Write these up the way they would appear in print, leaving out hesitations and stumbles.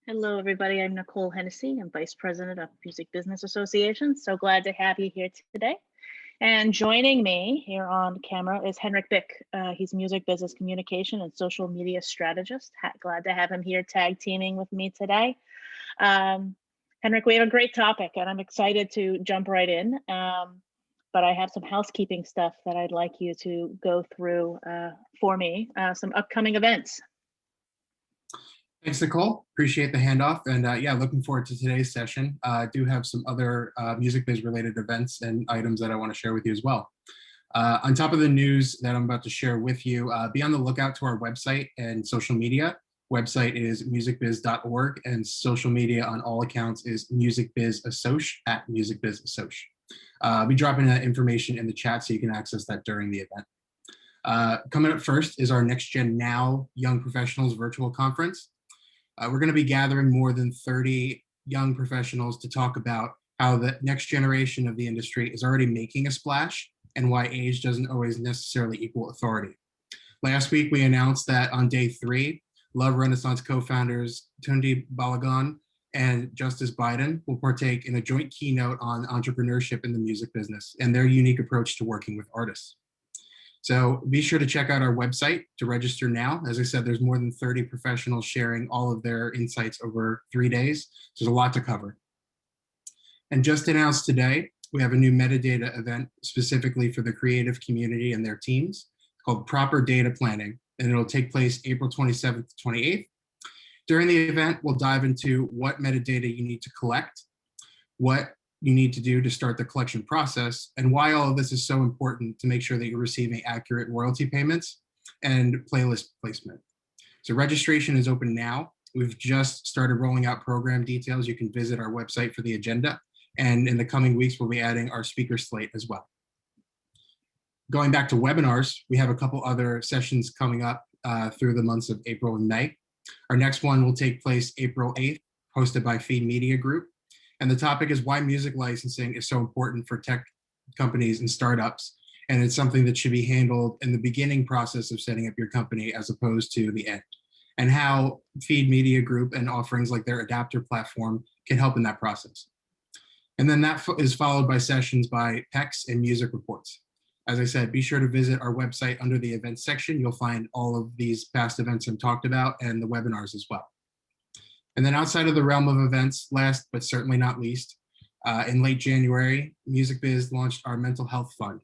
Hello, everybody. I'm Nicole Hennessy. I'm Vice President of Music Business Association. So glad to have you here today. And joining me here on camera is Henrik Bick. He's Music Business Communication and Social Media Strategist. Glad to have him here tag teaming with me today. Um, Henrik, we have a great topic and I'm excited to jump right in. But I have some housekeeping stuff that I'd like you to go through for me, some upcoming events. Thanks, Nicole. Appreciate the handoff. And yeah, looking forward to today's session. I do have some other music biz related events and items that I want to share with you as well. On top of the news that I'm about to share with you, be on the lookout to our website and social media. Website is musicbiz.org and social media on all accounts is musicbizassoc at musicbizassoc. I'll be dropping that information in the chat so you can access that during the event. Coming up first is our Next Gen Now Young Professionals Virtual Conference. We're going to be gathering more than 30 young professionals to talk about how the next generation of the industry is already making a splash and why age doesn't always necessarily equal authority. Last week, we announced that on day 3, Love Renaissance co-founders Tundi Balagan and Justice Biden will partake in a joint keynote on entrepreneurship in the music business and their unique approach to working with artists. So be sure to check out our website to register now. As I said, there's more than 30 professionals sharing all of their insights over 3 days. So there's a lot to cover. And just announced today, we have a new metadata event specifically for the creative community and their teams called Proper Data Planning, and it'll take place April 27th to 28th. During the event, we'll dive into what metadata you need to collect, what you need to do to start the collection process, and why all of this is so important to make sure that you're receiving accurate royalty payments and playlist placement. So registration is open now. We've just started rolling out program details. You can visit our website for the agenda. And in the coming weeks, we'll be adding our speaker slate as well. Going back to webinars, we have a couple other sessions coming up through the months of April and May. Our next one will take place April 8th, hosted by MIDiA Group. And the topic is why music licensing is so important for tech companies and startups. And it's something that should be handled in the beginning process of setting up your company as opposed to the end. And how MIDiA Group and offerings like their adapter platform can help in that process. And then that is followed by sessions by PECs and music reports. As I said, be sure to visit our website under the events section. You'll find all of these past events I've talked about and the webinars as well. And then outside of the realm of events, last but certainly not least, in late January, MusicBiz launched our mental health fund.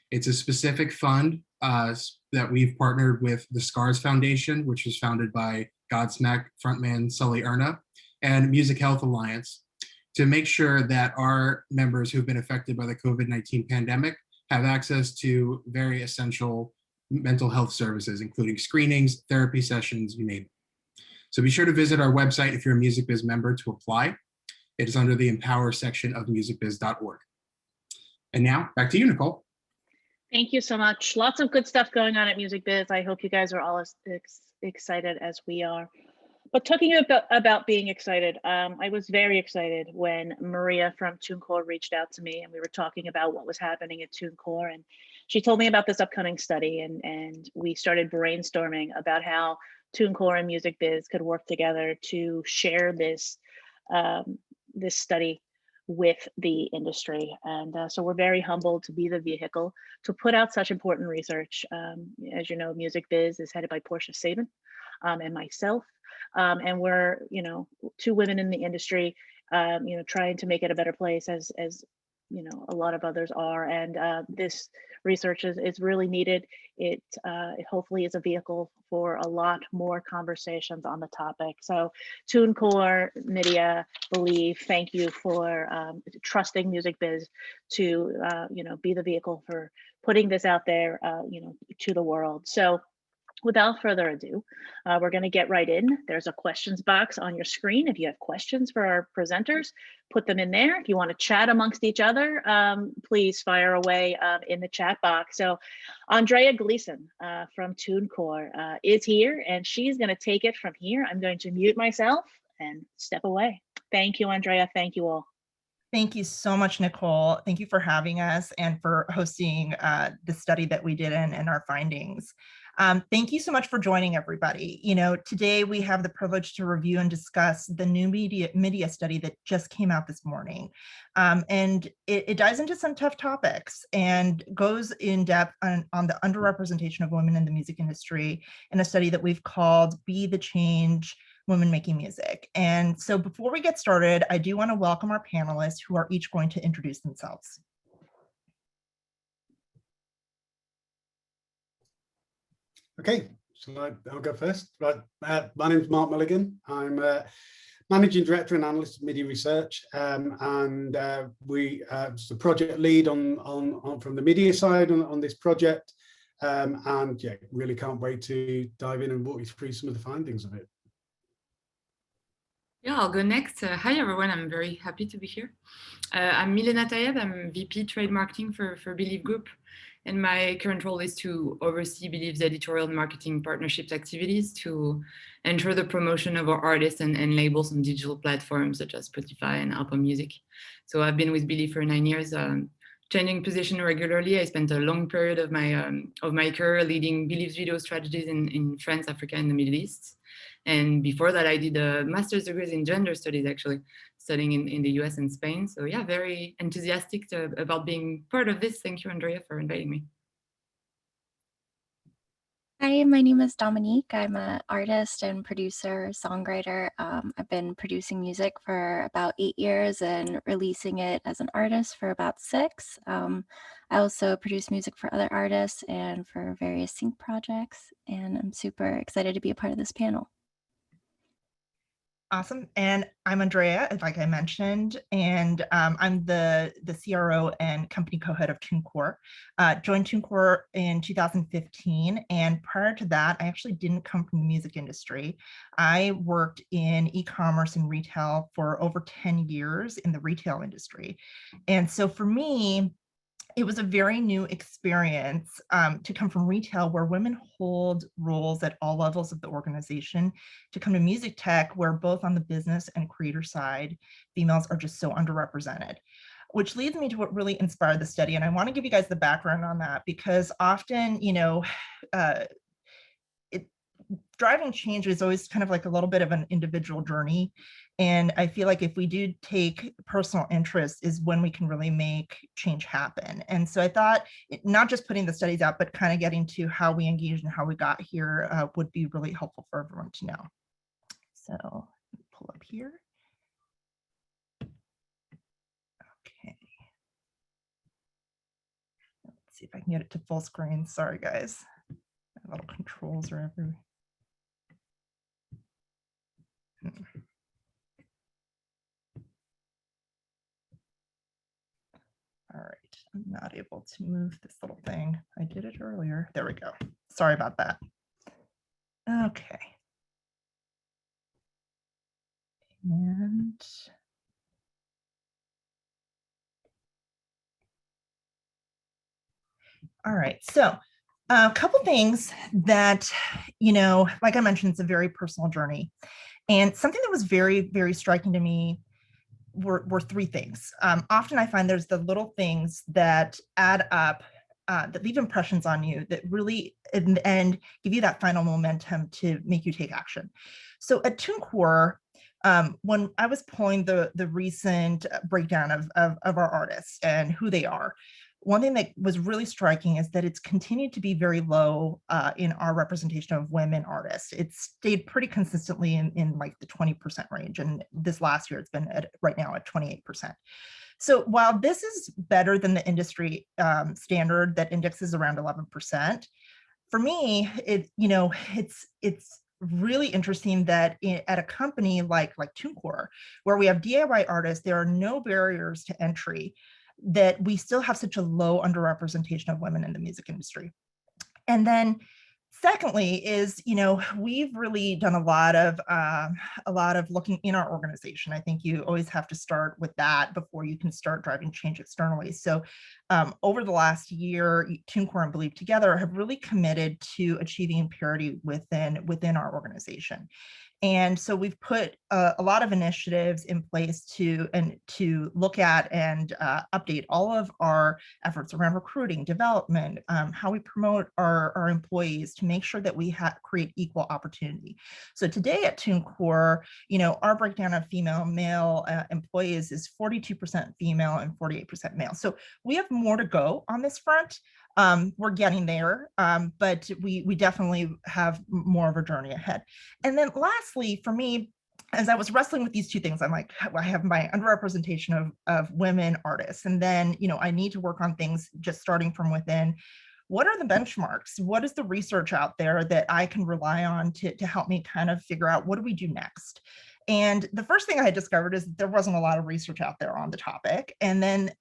It's a specific fund that we've partnered with the SCARS Foundation, which was founded by Godsmack frontman Sully Erna, and Music Health Alliance, to make sure that our members who've been affected by the COVID-19 pandemic have access to very essential mental health services, including screenings, therapy sessions, you name it. So be sure to visit our website if you're a MusicBiz member to apply. It is under the Empower section of musicbiz.org. And now back to you, Nicole. Thank you so much. Lots of good stuff going on at MusicBiz. I hope you guys are all as excited as we are. But talking about being excited, I was very excited when Maria from TuneCore reached out to me and we were talking about what was happening at TuneCore. And she told me about this upcoming study and we started brainstorming about how TuneCore and MusicBiz could work together to share this, this study with the industry. And so we're very humbled to be the vehicle to put out such important research. As you know, MusicBiz is headed by Portia Sabin and myself. And we're, 2 women in the industry, trying to make it a better place as a lot of others are. And this research is really needed. It hopefully is a vehicle for a lot more conversations on the topic. So TuneCore, MIDiA, Believe, thank you for trusting MusicBiz to, be the vehicle for putting this out there, to the world. So without further ado, we're going to get right in. There's a questions box on your screen. If you have questions for our presenters, put them in there. If you want to chat amongst each other, please fire away in the chat box. So Andrea Gleason from TuneCore is here, and she's going to take it from here. I'm going to mute myself and step away. Thank you, Andrea. Thank you all. Thank you so much, Nicole. Thank you for having us and for hosting the study that we did and our findings. Thank you so much for joining, everybody. Today we have the privilege to review and discuss the new MIDiA study that just came out this morning. And it dives into some tough topics and goes in depth on the underrepresentation of women in the music industry in a study that we've called Be the Change, Women Making Music. And so before we get started, I do want to welcome our panelists who are each going to introduce themselves. Okay, so I'll go first. Right, my name is Mark Mulligan. I'm Managing Director and Analyst at MIDiA Research, and we the project lead on from the MIDiA side on this project, and yeah, really can't wait to dive in and walk you through some of the findings of it. Yeah, I'll go next. Hi, everyone. I'm very happy to be here. I'm Milena Tayeb. I'm VP Trade Marketing for Believe Group. And my current role is to oversee Believe's editorial and marketing partnerships activities to ensure the promotion of our artists and labels on digital platforms such as Spotify and Apple Music. So I've been with Believe for 9 years, changing position regularly. I spent a long period of my career leading Believe's video strategies in France, Africa, and the Middle East. And before that, I did a master's degree in gender studies, actually, studying in the US and Spain. So yeah, very enthusiastic about being part of this. Thank you, Andrea, for inviting me. Hi, my name is Dominique. I'm an artist and producer, songwriter. I've been producing music for about 8 years and releasing it as an artist for about 6. I also produce music for other artists and for various sync projects, and I'm super excited to be a part of this panel. Awesome. And I'm Andrea, like I mentioned, and I'm the CRO and company co-head of TuneCore. Joined TuneCore in 2015, and prior to that, I actually didn't come from the music industry. I worked in e-commerce and retail for over 10 years in the retail industry. And so for me, it was a very new experience to come from retail, where women hold roles at all levels of the organization, to come to music tech, where both on the business and creator side, females are just so underrepresented. Which leads me to what really inspired the study. And I want to give you guys the background on that, because often, driving change is always kind of like a little bit of an individual journey. And I feel like if we do take personal interest is when we can really make change happen. And so I thought not just putting the studies out, but kind of getting to how we engaged and how we got here would be really helpful for everyone to know. So let me pull up here. Okay. Let's see if I can get it to full screen. Sorry, guys. My little controls are everywhere. All right, I'm not able to move this little thing. I did it earlier. There we go. Sorry about that. Okay. And all right, so a couple things that, like I mentioned, it's a very personal journey. And something that was very, very striking to me were 3 things. Often I find there's the little things that add up, that leave impressions on you, that really, in the end, give you that final momentum to make you take action. So at TuneCore, when I was pulling the recent breakdown of our artists and who they are, one thing that was really striking is that it's continued to be very low in our representation of women artists. It's stayed pretty consistently in like the 20% range. And this last year, it's been right now at 28%. So while this is better than the industry standard that indexes around 11%, for me, it's really interesting that at a company like TuneCore, where we have DIY artists, there are no barriers to entry, that we still have such a low underrepresentation of women in the music industry. And then secondly is, we've really done a lot of looking in our organization. I think you always have to start with that before you can start driving change externally. So over the last year, TuneCore and Believe together have really committed to achieving parity within our organization. And so we've put a lot of initiatives in place to look at and update all of our efforts around recruiting, development, how we promote our employees to make sure that we create equal opportunity. So today at TuneCore, our breakdown of female male employees is 42% female and 48% male. So we have more to go on this front. We're getting there, but we definitely have more of a journey ahead. And then lastly, for me, as I was wrestling with these two things, I'm like, I have my underrepresentation of women artists, and then, I need to work on things just starting from within. What are the benchmarks? What is the research out there that I can rely on to help me kind of figure out what do we do next? And the first thing I had discovered is that there wasn't a lot of research out there on the topic. And then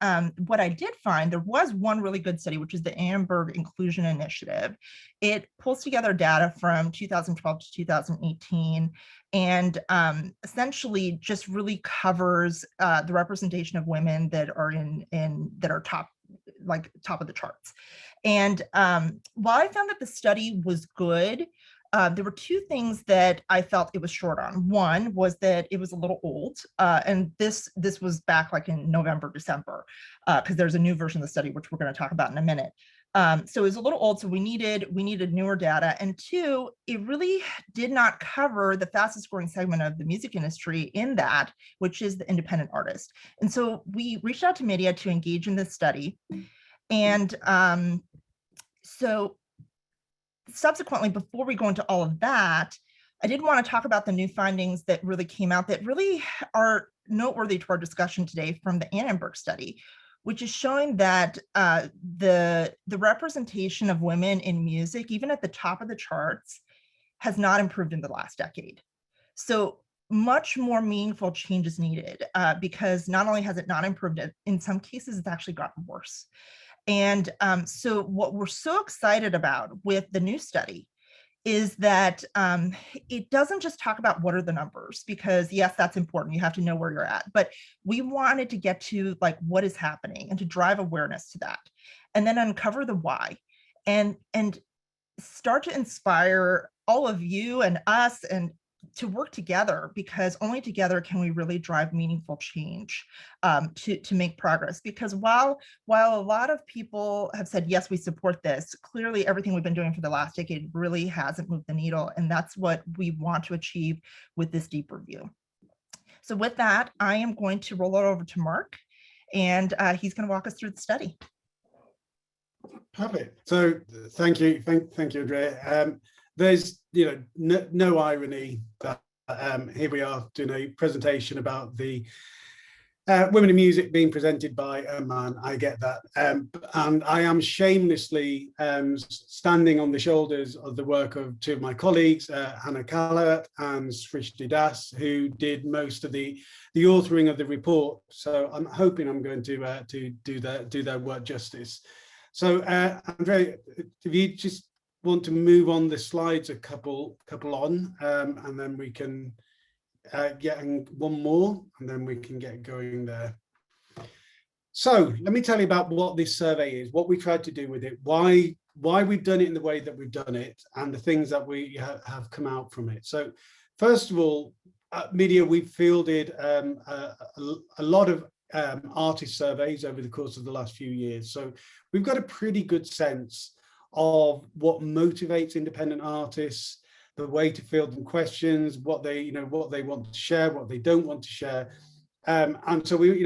what I did find, there was one really good study, which is the Annenberg Inclusion Initiative. It pulls together data from 2012 to 2018 and essentially just really covers the representation of women that are that are top of the charts. And while I found that the study was good, there were two things that I felt it was short on. One was that it was a little old, and this was back like in November, December, because there's a new version of the study, which we're going to talk about in a minute. So it was a little old, so we needed newer data. And two, it really did not cover the fastest growing segment of the music industry in that, which is the independent artist. And so we reached out to MIDiA to engage in this study. And so subsequently, before we go into all of that, I did want to talk about the new findings that really came out that really are noteworthy to our discussion today from the Annenberg study, which is showing that the representation of women in music, even at the top of the charts, has not improved in the last decade. So much more meaningful change is needed because not only has it not improved, in some cases, it's actually gotten worse. And so what we're so excited about with the new study is that it doesn't just talk about what are the numbers, because yes, that's important. You have to know where you're at, but we wanted to get to like what is happening and to drive awareness to that, and then uncover the why and start to inspire all of you and us and to work together, because only together can we really drive meaningful change to make progress. Because while a lot of people have said, yes, we support this, clearly everything we've been doing for the last decade really hasn't moved the needle. And that's what we want to achieve with this deep review. So with that, I am going to roll it over to Mark, and he's going to walk us through the study. Perfect. So thank you, Andrea. There's no irony that here we are doing a presentation about the women in music being presented by a man. I get that, and I am shamelessly standing on the shoulders of the work of two of my colleagues, Hannah Kalat and Srishti Das, who did most of the authoring of the report. So I'm hoping I'm going to do their work justice. So Andrea, if you just want to move on the slides a couple on, and then we can get one more, and then we can get going there. So let me tell you about what this survey is, what we tried to do with it, why we've done it in the way that we've done it, and the things that we have come out from it. So first of all, at MIDiA, we've fielded a lot of artist surveys over the course of the last few years. So we've got a pretty good sense of what motivates independent artists, the way to field them questions, what they want to share, what they don't want to share. And so we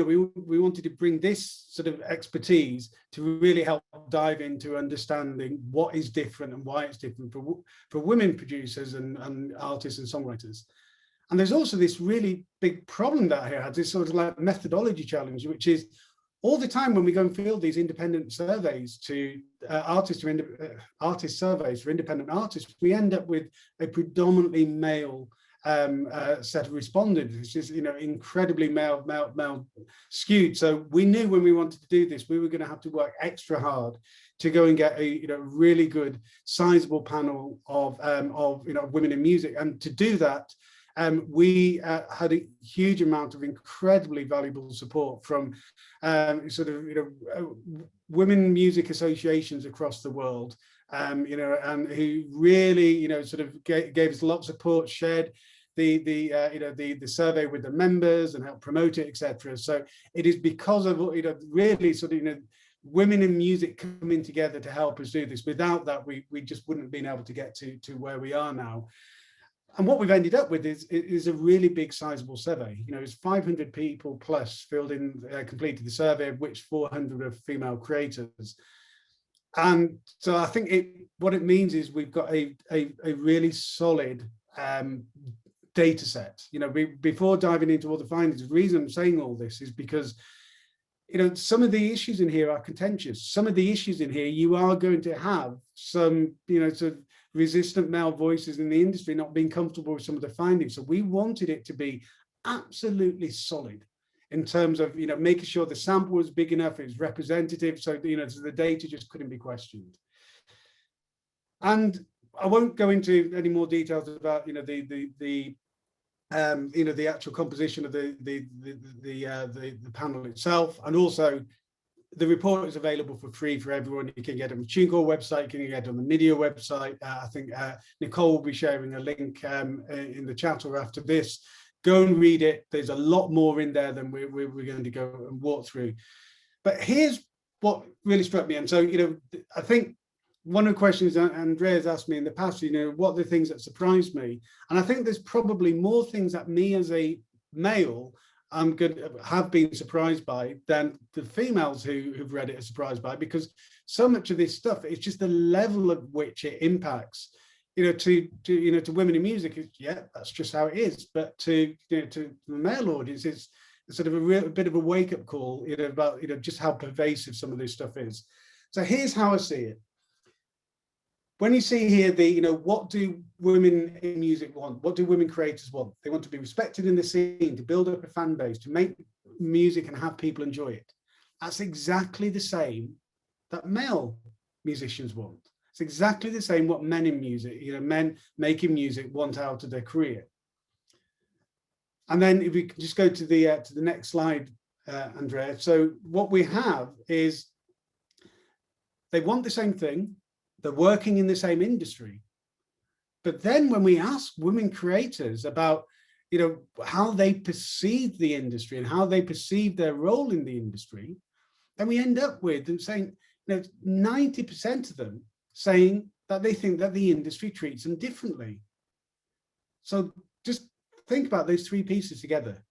wanted to bring this sort of expertise to really help dive into understanding what is different and why it's different for women producers and artists and songwriters. And there's also this really big problem that I had, this sort of like methodology challenge, which is all the time when we go and field these independent surveys to artist surveys for independent artists, we end up with a predominantly male set of respondents, which is incredibly male skewed. So we knew when we wanted to do this, we were going to have to work extra hard to go and get a really good, sizable panel of women in music, and to do that. we had a huge amount of incredibly valuable support from women music associations across the world, and who really, sort of gave us a lot of support, shared the survey with the members and helped promote it, etc. So it is because of really sort of women in music coming together to help us do this. Without that, we just wouldn't have been able to get to where we are now. And what we've ended up with is a really big, sizable survey. It's 500 people plus filled in, completed the survey, of which 400 are female creators. And so I think what it means is we've got a really solid data set. Before diving into all the findings, the reason I'm saying all this is because some of the issues in here are contentious. Some of the issues in here, you are going to have some, sort of resistant male voices in the industry not being comfortable with some of the findings. So we wanted it to be absolutely solid in terms of, making sure the sample was big enough, it was representative, so, so the data just couldn't be questioned. And I won't go into any more details about, the actual composition of the panel itself, and also the report is available for free for everyone. You can get it on the TuneCore website, you can get it on the MIDiA website. I think Nicole will be sharing a link in the chat or after this. Go and read it. There's a lot more in there than we're going to go and walk through. But here's what really struck me. And so, I think one of the questions Andrea's asked me in the past, what are the things that surprised me? And I think there's probably more things that me as a male have been surprised by than the females who've read it are surprised by, because so much of this stuff is just the level at which it impacts, to women in music. Yeah, that's just how it is. But to the male audience, it's sort of a bit of a wake-up call, about just how pervasive some of this stuff is. So here's how I see it. When you see here what do women in music want? What do women creators want? They want to be respected in the scene, to build up a fan base, to make music and have people enjoy it. That's exactly the same that male musicians want. It's exactly the same what men in music, men making music want out of their career. And then if we can just go to the next slide, Andrea. So what we have is they want the same thing. They're working in the same industry. But then when we ask women creators about, how they perceive the industry and how they perceive their role in the industry, then we end up with them saying, 90% of them saying that they think that the industry treats them differently. So just think about those three pieces together.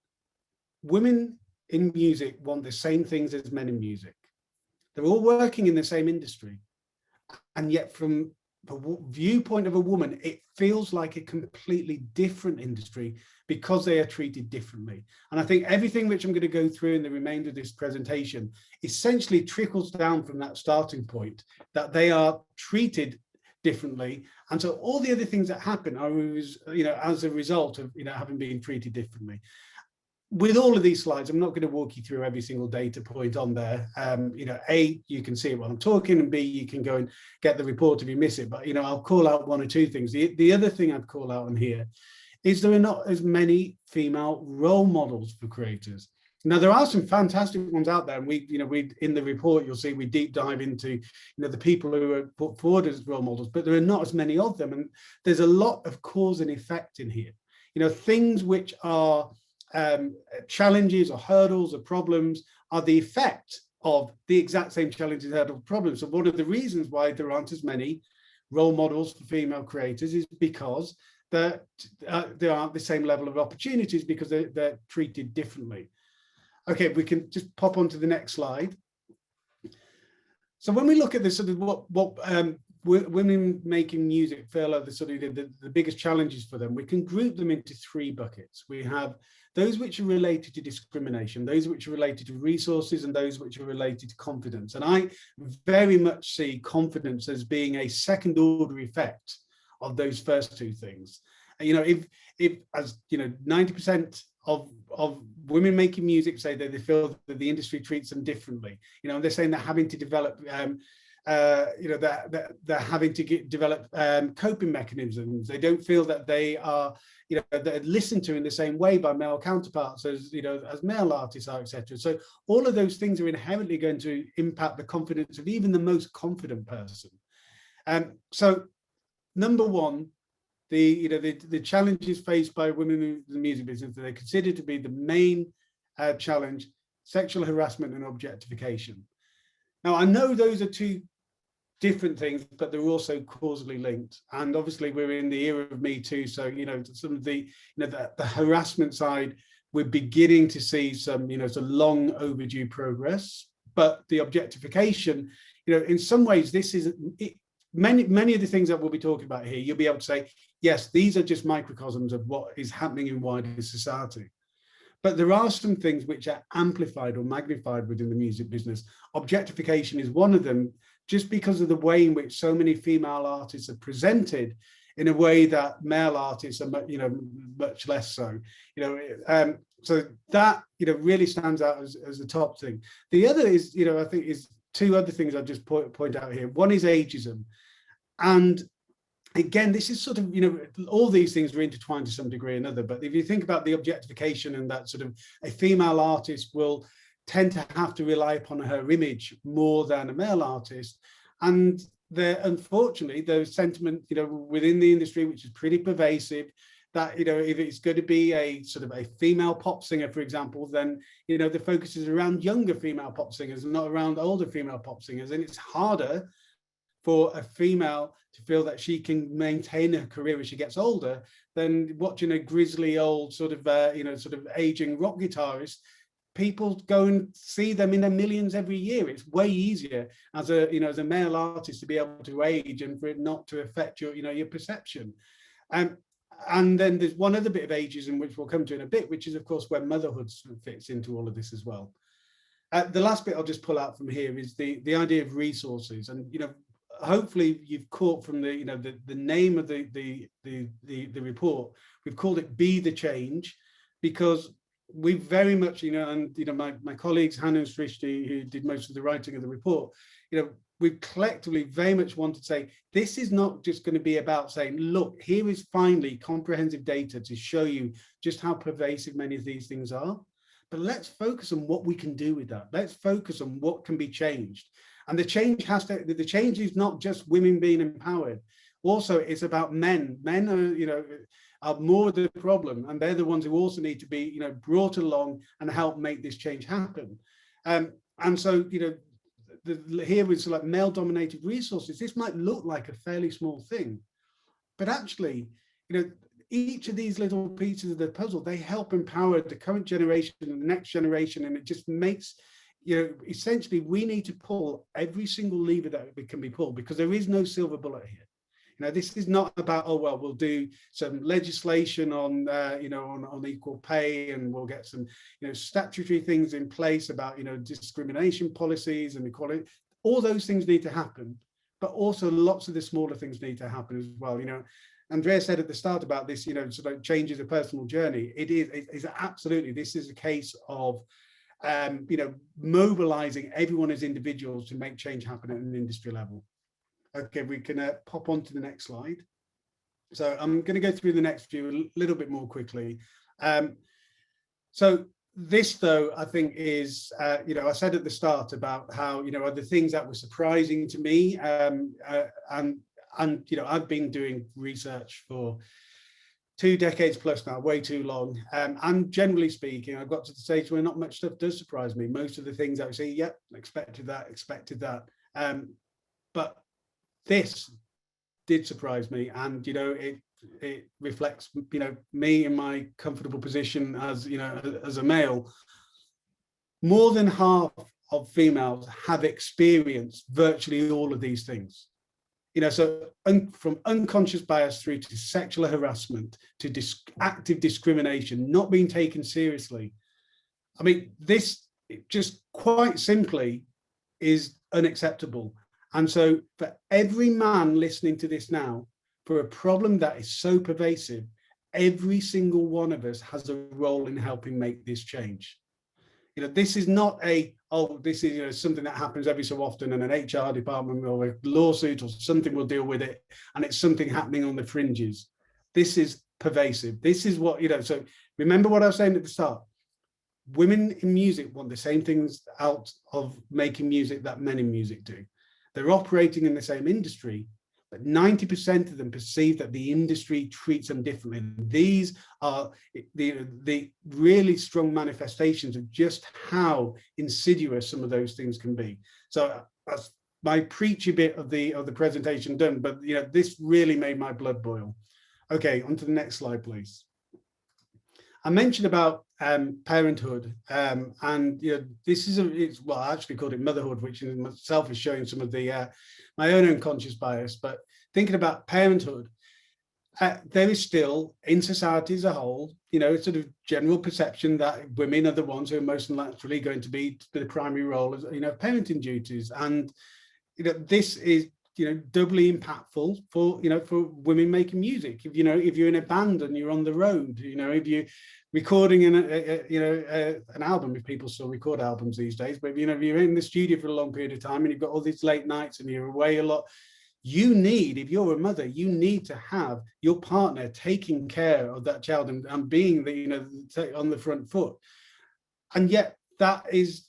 Women in music want the same things as men in music. They're all working in the same industry. And yet from the viewpoint of a woman, it feels like a completely different industry because they are treated differently. And I think everything which I'm going to go through in the remainder of this presentation essentially trickles down from that starting point, that they are treated differently. And so all the other things that happen are, as a result of, having been treated differently. With all of these slides, I'm not going to walk you through every single data point on there. A, you can see it while I'm talking, and B, you can go and get the report if you miss it. But, I'll call out one or two things. The other thing I'd call out on here is there are not as many female role models for creators. Now, there are some fantastic ones out there, and we in the report, you'll see we deep dive into, the people who are put forward as role models, but there are not as many of them. And there's a lot of cause and effect in here. Things which are challenges or hurdles or problems are the effect of the exact same challenges, hurdles, problems. So one of the reasons why there aren't as many role models for female creators is because there aren't the same level of opportunities, because they're treated differently. Okay, we can just pop on to the next slide. So when we look at this sort of what women making music feel are the sort of the biggest challenges for them, we can group them into three buckets. We have those which are related to discrimination, those which are related to resources, and those which are related to confidence. And I very much see confidence as being a second order effect of those first two things. If as 90% of women making music say that they feel that the industry treats them differently, they're saying they're having to develop that they're having to develop coping mechanisms. They don't feel that they are, they're listened to in the same way by male counterparts as, as male artists are, etc. So all of those things are inherently going to impact the confidence of even the most confident person. So number one, the challenges faced by women in the music business that they consider to be the main challenge: sexual harassment and objectification. Now, I know those are two different things, but they're also causally linked. And obviously, we're in the era of Me Too, so some of the the harassment side, we're beginning to see some some long overdue progress. But the objectification, in some ways, this is many of the things that we'll be talking about here. You'll be able to say, yes, these are just microcosms of what is happening in wider society. But there are some things which are amplified or magnified within the music business. Objectification is one of them, just because of the way in which so many female artists are presented in a way that male artists are, much less so. So that really stands out as the top thing. The other is, I think, is two other things I'll just point out here. One is ageism, and again, this is sort of, all these things are intertwined to some degree or another. But if you think about the objectification and that sort of a female artist will tend to have to rely upon her image more than a male artist. And unfortunately, there's sentiment, within the industry, which is pretty pervasive, that, if it's going to be a sort of a female pop singer, for example, then, the focus is around younger female pop singers and not around older female pop singers. And it's harder for a female to feel that she can maintain her career as she gets older than watching a grizzly old sort of, sort of aging rock guitarist. People go and see them in their millions every year. It's way easier as a, as a male artist to be able to age and for it not to affect your, your perception. And then there's one other bit of ageism, which we'll come to in a bit, which is, of course, where motherhood fits into all of this as well. The last bit I'll just pull out from here is the idea of resources. And, hopefully you've caught from the, the name of the report, we've called it Be the Change, because we very much, and, my colleagues, Hannah and Srishti, who did most of the writing of the report, we've collectively very much wanted to say, this is not just going to be about saying, look, here is finally comprehensive data to show you just how pervasive many of these things are. But let's focus on what we can do with that. Let's focus on what can be changed. And the change is not just women being empowered. Also, it's about men. Men are more the problem, and they're the ones who also need to be, brought along and help make this change happen. And so, here with like male-dominated resources, this might look like a fairly small thing, but actually, each of these little pieces of the puzzle, they help empower the current generation and the next generation, and it just makes, essentially, we need to pull every single lever that can be pulled, because there is no silver bullet here. This is not about, oh, well, we'll do some legislation on, on equal pay, and we'll get some, statutory things in place about, discrimination policies and equality. All those things need to happen, but also lots of the smaller things need to happen as well. Andrea said at the start about this, sort of changes a personal journey. It's absolutely, this is a case of, mobilizing everyone as individuals to make change happen at an industry level. Okay, we can pop on to the next slide. So I'm going to go through the next few a little bit more quickly. So this, though, I think is, I said at the start about how, are the things that were surprising to me, and I've been doing research for 2 decades plus now, way too long. And generally speaking, I've got to the stage where not much stuff does surprise me. Most of the things I see, yep, expected that. But this did surprise me, and it reflects me in my comfortable position as as a male. More than half of females have experienced virtually all of these things. So from unconscious bias through to sexual harassment to active discrimination, not being taken seriously. I mean, this just quite simply is unacceptable. And so for every man listening to this now, for a problem that is so pervasive, every single one of us has a role in helping make this change. This is not this is something that happens every so often and an HR department or a lawsuit or something will deal with it, and it's something happening on the fringes. This is pervasive. This is what, so remember what I was saying at the start. Women in music want the same things out of making music that men in music do. They're operating in the same industry, but 90% of them perceive that the industry treats them differently. And these are the really strong manifestations of just how insidious some of those things can be. So that's my preachy bit of the presentation done, but this really made my blood boil. Okay, on to the next slide, please. I mentioned about parenthood, and this is I actually called it motherhood, which in itself is showing some of the my own unconscious bias. But thinking about parenthood, there is still in society as a whole, sort of general perception that women are the ones who are most naturally going to be the primary role as parenting duties, and this is doubly impactful for for women making music. If you're in a band and you're on the road, if you're recording an album, if people still record albums these days, but if you're in the studio for a long period of time and you've got all these late nights and you're away a lot, if you're a mother, you need to have your partner taking care of that child and being on the front foot. And yet that is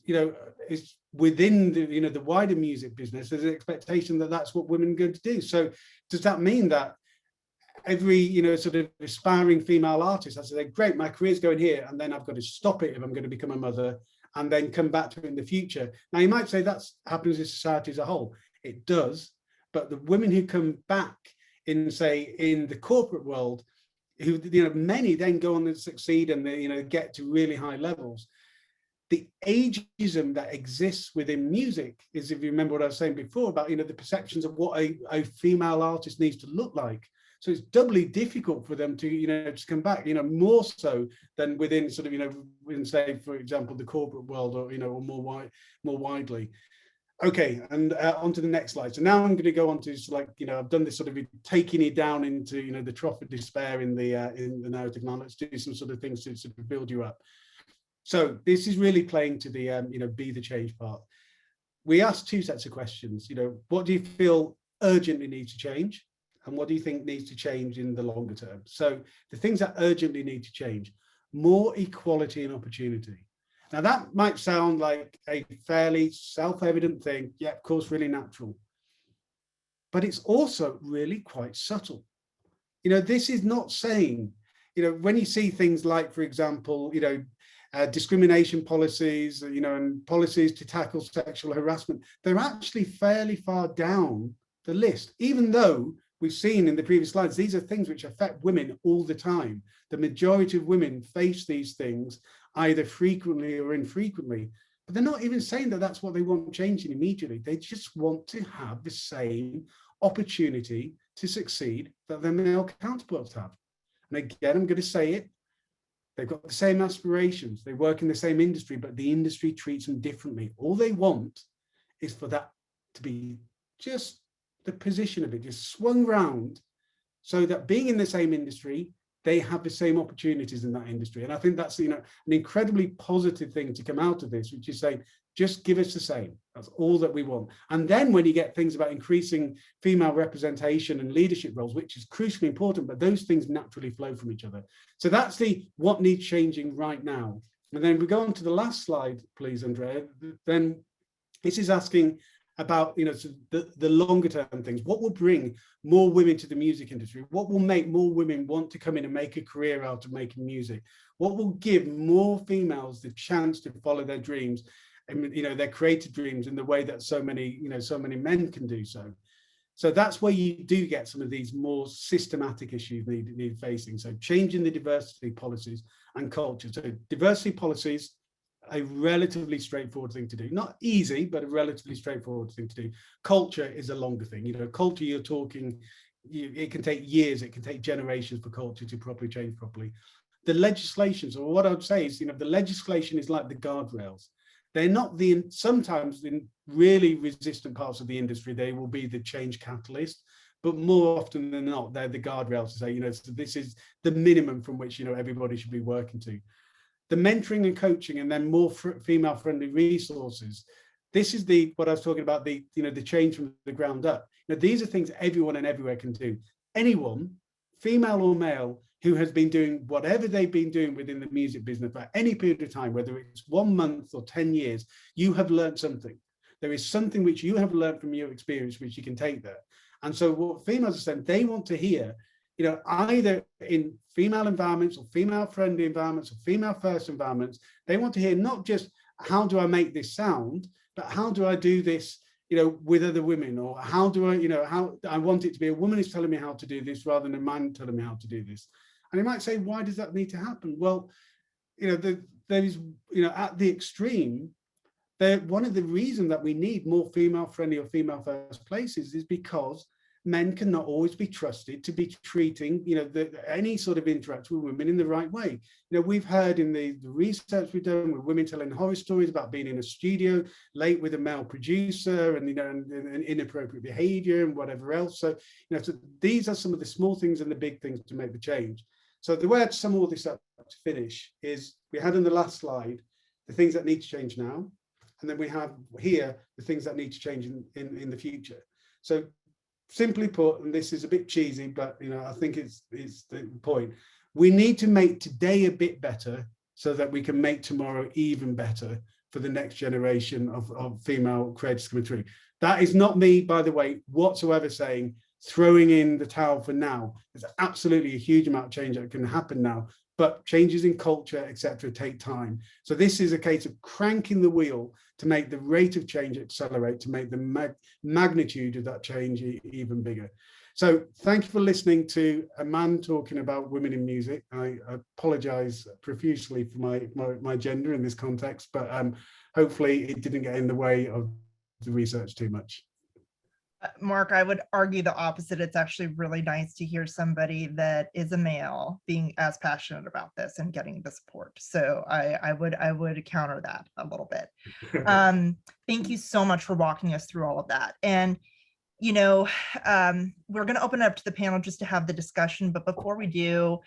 is within the wider music business. There's an expectation that that's what women are going to do. So does that mean that every sort of aspiring female artist has to say, great, my career's going here, and then I've got to stop it if I'm going to become a mother, and then come back to it in the future? Now you might say that happens in society as a whole. It does, but the women who come back in, say, in the corporate world, who many then go on and succeed and they get to really high levels. The ageism that exists within music is, if you remember what I was saying before about the perceptions of what a female artist needs to look like. So it's doubly difficult for them to to come back, more so than within sort of within, say, for example, the corporate world, or or more widely. Okay, and on to the next slide. So now I'm going to go on to I've done this sort of taking it down into the trough of despair in the narrative. Now let's do some sort of things to sort of build you up. So this is really playing to the be the change part. We asked two sets of questions. What do you feel urgently needs to change, and what do you think needs to change in the longer term? So the things that urgently need to change: more equality and opportunity. Now that might sound like a fairly self-evident thing. Yeah, of course, really natural. But it's also really quite subtle. This is not saying, when you see things like, for example, discrimination policies, and policies to tackle sexual harassment, they're actually fairly far down the list, even though we've seen in the previous slides, these are things which affect women all the time. The majority of women face these things either frequently or infrequently, but they're not even saying that that's what they want changing immediately. They just want to have the same opportunity to succeed that their male counterparts have. And again, I'm going to say it, they've got the same aspirations, they work in the same industry, but the industry treats them differently. All they want is for that to be just the position of it, just swung round, so that being in the same industry, they have the same opportunities in that industry. And I think that's an incredibly positive thing to come out of this, which is saying, just give us the same. That's all that we want. And then when you get things about increasing female representation and leadership roles, which is crucially important, but those things naturally flow from each other. So that's the what needs changing right now. And then we go on to the last slide, please, Andrea. Then this is asking about the longer term things. What will bring more women to the music industry? What will make more women want to come in and make a career out of making music? What will give more females the chance to follow their dreams and their creative dreams in the way that so many men can do so? So that's where you do get some of these more systematic issues need facing. So changing the diversity policies and culture. So diversity policies, a relatively straightforward thing to do. Not easy, but a relatively straightforward thing to do. Culture is a longer thing. Culture, you're talking, it can take years, it can take generations for culture to properly change properly. The legislation, so what I would say is, the legislation is like the guardrails. They're not sometimes in really resistant parts of the industry, they will be the change catalyst, but more often than not, they're the guardrails to say, so this is the minimum from which, everybody should be working to. the mentoring and coaching, and then more female-friendly resources. This is what I was talking about, the change from the ground up. These are things everyone and everywhere can do. Anyone, female or male, who has been doing whatever they've been doing within the music business for any period of time, whether it's 1 month or 10 years, you have learned something. There is something which you have learned from your experience, which you can take there. And so what females are saying, they want to hear, either in female environments or female-friendly environments or female-first environments, they want to hear not just how do I make this sound, but how do I do this, with other women, or how do I, how I want it to be a woman is telling me how to do this rather than a man telling me how to do this. And you might say, why does that need to happen? Well, there is, at the extreme, one of the reasons that we need more female-friendly or female-first places is because men cannot always be trusted to be treating, any sort of interaction with women in the right way. We've heard in the research we've done with women telling horror stories about being in a studio late with a male producer and, and inappropriate behavior and whatever else. So, so these are some of the small things and the big things to make the change. So the way I'd sum all this up to finish is we had on the last slide, the things that need to change now. And then we have here the things that need to change in the future. So simply put, and this is a bit cheesy, but I think it's the point. We need to make today a bit better so that we can make tomorrow even better for the next generation of female creators coming through. That is not me, by the way, whatsoever saying throwing in the towel for now. There's absolutely a huge amount of change that can happen now, but changes in culture, etc., take time. So this is a case of cranking the wheel to make the rate of change accelerate, to make the magnitude of that change even bigger. So thank you for listening to a man talking about women in music. I apologize profusely for my gender in this context, but hopefully it didn't get in the way of the research too much. Mark, I would argue the opposite. It's actually really nice to hear somebody that is a male being as passionate about this and getting the support. So I would counter that a little bit. Thank you so much for walking us through all of that. And we're going to open it up to the panel just to have the discussion. But before we do,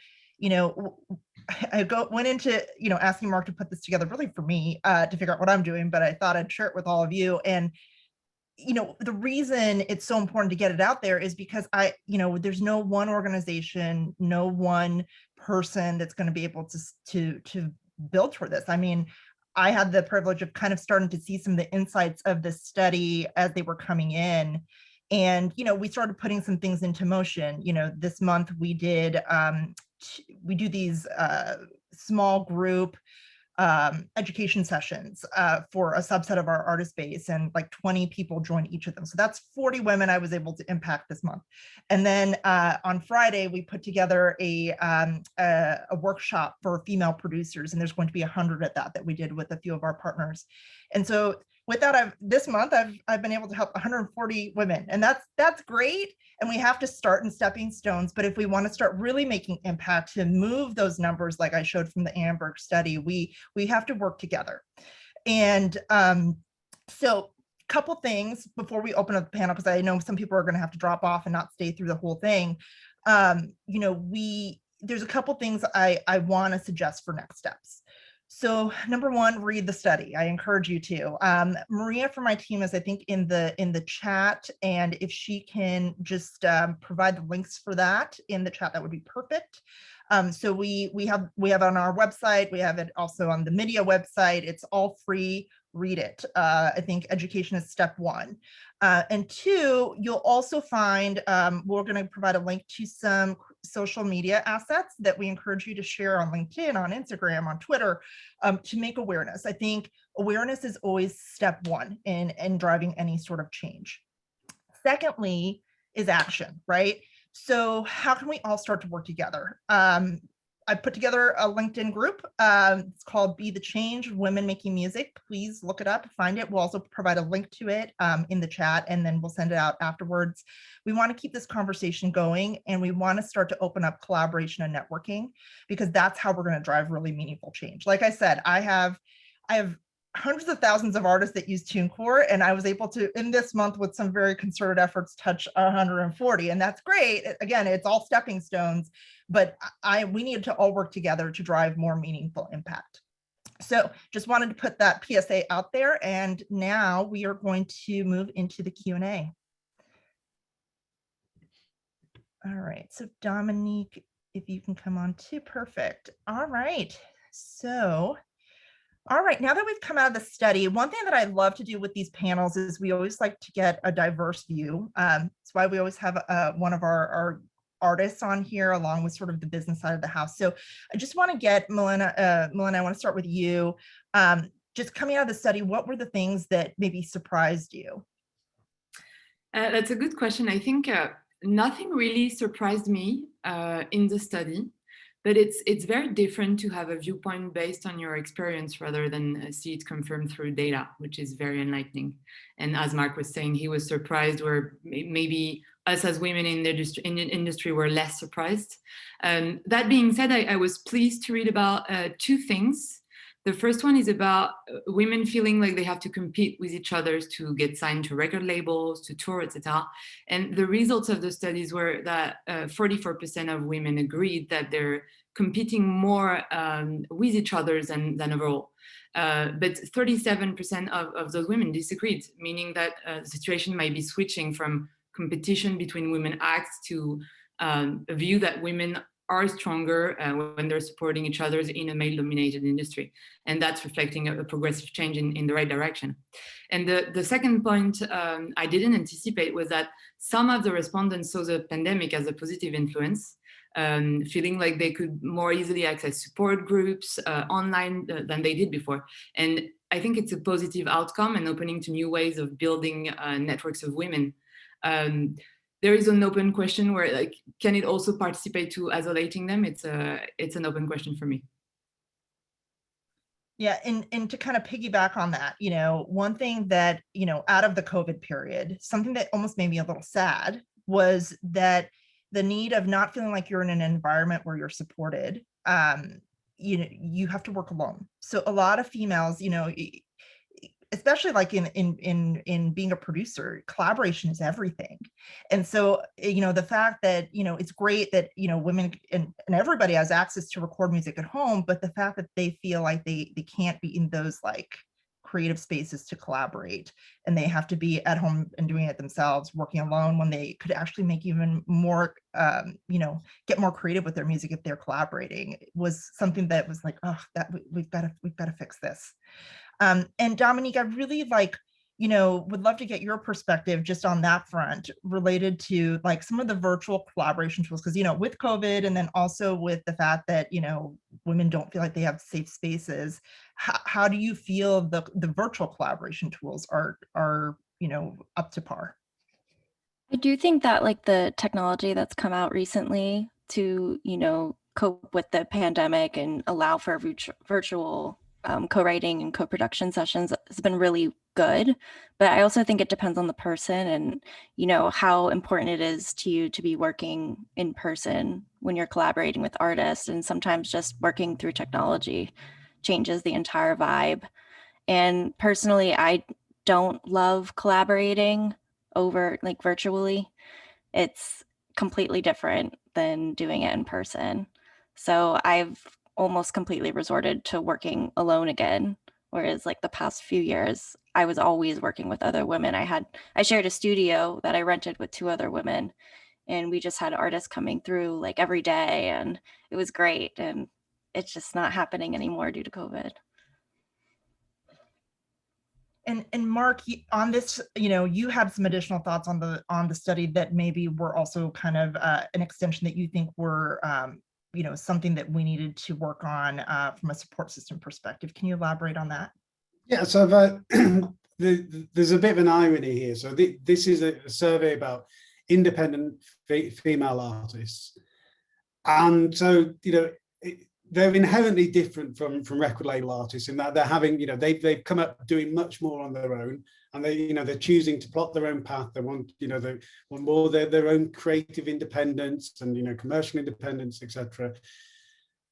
I went into asking Mark to put this together really for me to figure out what I'm doing, but I thought I'd share it with all of you. And the reason it's so important to get it out there is because there's no one organization, no one person that's going to be able to build for this. I mean, I had the privilege of kind of starting to see some of the insights of this study as they were coming in. And, we started putting some things into motion. This month we do these small group education sessions for a subset of our artist base, and like 20 people join each of them. So that's 40 women I was able to impact this month. And then on Friday, we put together a workshop for female producers, and there's going to be 100 at that we did with a few of our partners. And so with that, this month I've been able to help 140 women, and that's great. And we have to start in stepping stones. But if we want to start really making impact to move those numbers, like I showed from the Amberg study, we have to work together. And so a couple things before we open up the panel, because I know some people are going to have to drop off and not stay through the whole thing. There's a couple things I want to suggest for next steps. So number one, read the study. I encourage you to. Maria from my team is, I think, in the chat, and if she can just provide the links for that in the chat, that would be perfect. So we have on our website, we have it also on the MIDiA website. It's all free. Read it. I think education is step one. And two, you'll also find, we're going to provide a link to some social media assets that we encourage you to share on LinkedIn, on Instagram, on Twitter, to make awareness. I think awareness is always step one in driving any sort of change. Secondly is action, right? So how can we all start to work together? I put together a LinkedIn group. It's called Be the Change, Women Making Music. Please look it up, find it. We'll also provide a link to it in the chat, and then we'll send it out afterwards. We want to keep this conversation going, and we want to start to open up collaboration and networking, because that's how we're going to drive really meaningful change. Like I said, I have hundreds of thousands of artists that use TuneCore, and I was able to, in this month, with some very concerted efforts, touch 140, and that's great. Again, it's all stepping stones, but we need to all work together to drive more meaningful impact. So just wanted to put that PSA out there. And now we are going to move into the Q&A. All right, so Dominique, if you can come on too, perfect. All right, so, all right, now that we've come out of the study, one thing that I love to do with these panels is we always like to get a diverse view. That's why we always have one of our artists on here along with sort of the business side of the house. So I just want to get Milena, I want to start with you. Just coming out of the study, what were the things that maybe surprised you? That's a good question. I think nothing really surprised me in the study, but it's very different to have a viewpoint based on your experience rather than see it confirmed through data, which is very enlightening. And as Mark was saying, he was surprised where maybe us as women in the industry were less surprised. That being said, I was pleased to read about two things. The first one is about women feeling like they have to compete with each other to get signed to record labels, to tour, etc. And the results of the studies were that 44% of women agreed that they're competing more with each other than overall. But 37% of those women disagreed, meaning that the situation might be switching from competition between women acts to a view that women are stronger when they're supporting each other in a male-dominated industry. And that's reflecting a progressive change in the right direction. And the second point I didn't anticipate was that some of the respondents saw the pandemic as a positive influence, feeling like they could more easily access support groups online than they did before. And I think it's a positive outcome and opening to new ways of building networks of women. There is an open question where, like, can it also participate to isolating them? It's an open question for me. Yeah, and to kind of piggyback on that, one thing that, out of the COVID period, something that almost made me a little sad was that the need of not feeling like you're in an environment where you're supported, you have to work alone. So a lot of females, especially like in being a producer, collaboration is everything. And so, the fact that, it's great that, women and everybody has access to record music at home, but the fact that they feel like they can't be in those like creative spaces to collaborate, and they have to be at home and doing it themselves, working alone, when they could actually make even more, get more creative with their music if they're collaborating, was something that was like, oh, that we've got to fix this. And Dominique, I really would love to get your perspective just on that front related to like some of the virtual collaboration tools, because, with COVID and then also with the fact that, women don't feel like they have safe spaces. How do you feel the virtual collaboration tools are up to par? I do think that like the technology that's come out recently to, cope with the pandemic and allow for virtual co-writing and co-production sessions has been really good. But I also think it depends on the person and, how important it is to you to be working in person when you're collaborating with artists. And sometimes just working through technology changes the entire vibe. And personally, I don't love collaborating over like virtually. It's completely different than doing it in person. So I've almost completely resorted to working alone again. Whereas like the past few years, I was always working with other women. I shared a studio that I rented with 2 other women, and we just had artists coming through like every day, and it was great. And it's just not happening anymore due to COVID. And Mark, on this, you had some additional thoughts on the study that maybe were also kind of an extension that you think were something that we needed to work on from a support system perspective. Can you elaborate on that? Yeah, so there's a bit of an irony here. So this is a survey about independent female artists, and so they're inherently different from record label artists in that they're having, they've come up doing much more on their own, and they're choosing to plot their own path. They want, they want more their own creative independence and, commercial independence, etc.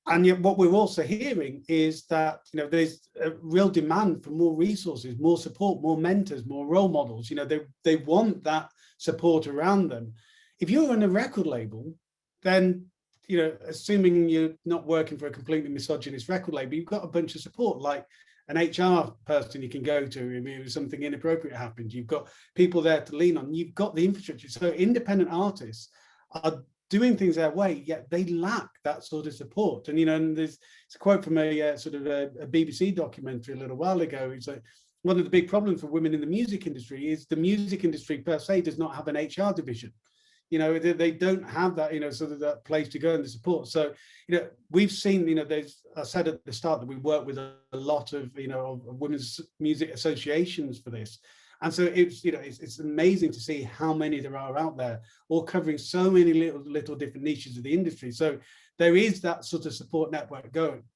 And yet what we're also hearing is that, there's a real demand for more resources, more support, more mentors, more role models. They want that support around them. If you're in a record label, then you know, assuming you're not working for a completely misogynist record label, you've got a bunch of support, like an HR person you can go to if something inappropriate happens. You've got people there to lean on. You've got the infrastructure. So independent artists are doing things their way, yet they lack that sort of support. And, you know, and there's a quote from a sort of a BBC documentary a little while ago. It's like, one of the big problems for women in the music industry is the music industry per se does not have an HR division. You know, they don't have that, you know, sort of that place to go and the support. So, you know, we've seen, you know, I said at the start that we work with a lot of, you know, of women's music associations for this. And so it's, you know, it's amazing to see how many there are out there, all covering so many little different niches of the industry. So there is that sort of support network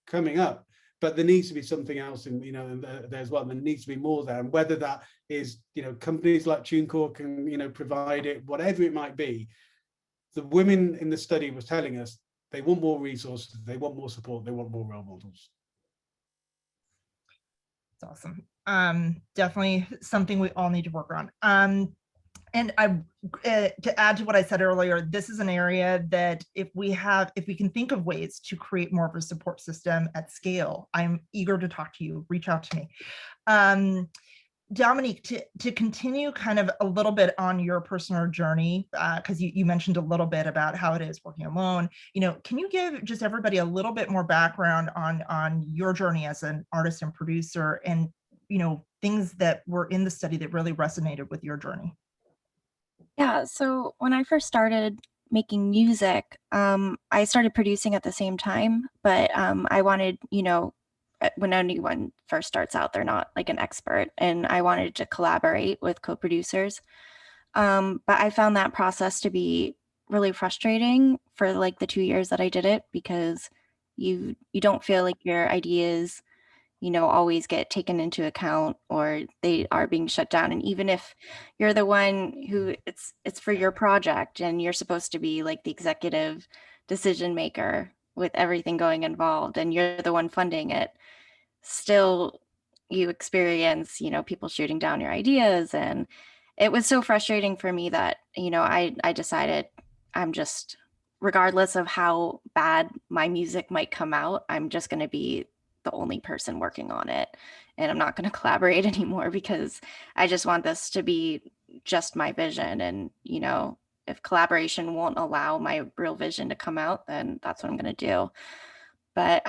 coming up, but there needs to be something else in, you know, there as well. There needs to be more there. And whether that is, you know, companies like TuneCore can, you know, provide it, whatever it might be. The women in the study was telling us they want more resources, they want more support, they want more role models. It's awesome. Definitely something we all need to work on. And to add to what I said earlier, this is an area that if we can think of ways to create more of a support system at scale, I'm eager to talk to you, reach out to me. Dominique, to continue kind of a little bit on your personal journey, because you mentioned a little bit about how it is working alone, you know, can you give just everybody a little bit more background on your journey as an artist and producer, and, you know, things that were in the study that really resonated with your journey? Yeah, so when I first started making music, I started producing at the same time, but I wanted, you know, when anyone first starts out, they're not like an expert, and I wanted to collaborate with co-producers. But I found that process to be really frustrating for like the 2 years that I did it, because you don't feel like your ideas, you know, always get taken into account, or they are being shut down. And even if you're the one who it's for your project and you're supposed to be like the executive decision maker with everything going involved, and you're the one funding it, still you experience, you know, people shooting down your ideas. And it was so frustrating for me that, you know, I decided I'm just, regardless of how bad my music might come out, I'm just going to be the only person working on it, and I'm not going to collaborate anymore, because I just want this to be just my vision. And, you know, if collaboration won't allow my real vision to come out, then that's what I'm going to do. But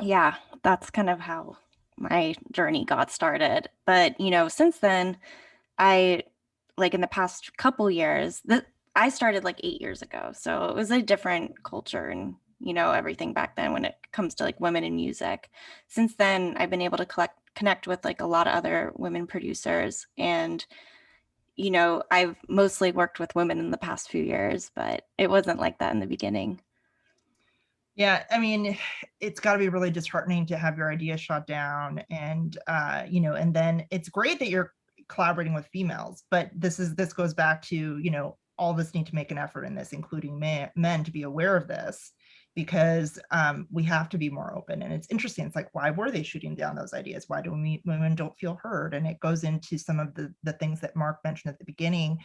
yeah, that's kind of how my journey got started. But, you know, since then, I, like in the past couple years, I started like 8 years ago. So it was a different culture and, you know, everything back then when it comes to like women in music. Since then, I've been able to connect with like a lot of other women producers. And, you know, I've mostly worked with women in the past few years, but it wasn't like that in the beginning. Yeah, I mean, it's got to be really disheartening to have your idea shot down, and you know, and then it's great that you're collaborating with females, but this goes back to, you know, all of us need to make an effort in this, including men, to be aware of this, because we have to be more open. And it's interesting. It's like, why were they shooting down those ideas? Why do women don't feel heard? And it goes into some of the things that Mark mentioned at the beginning,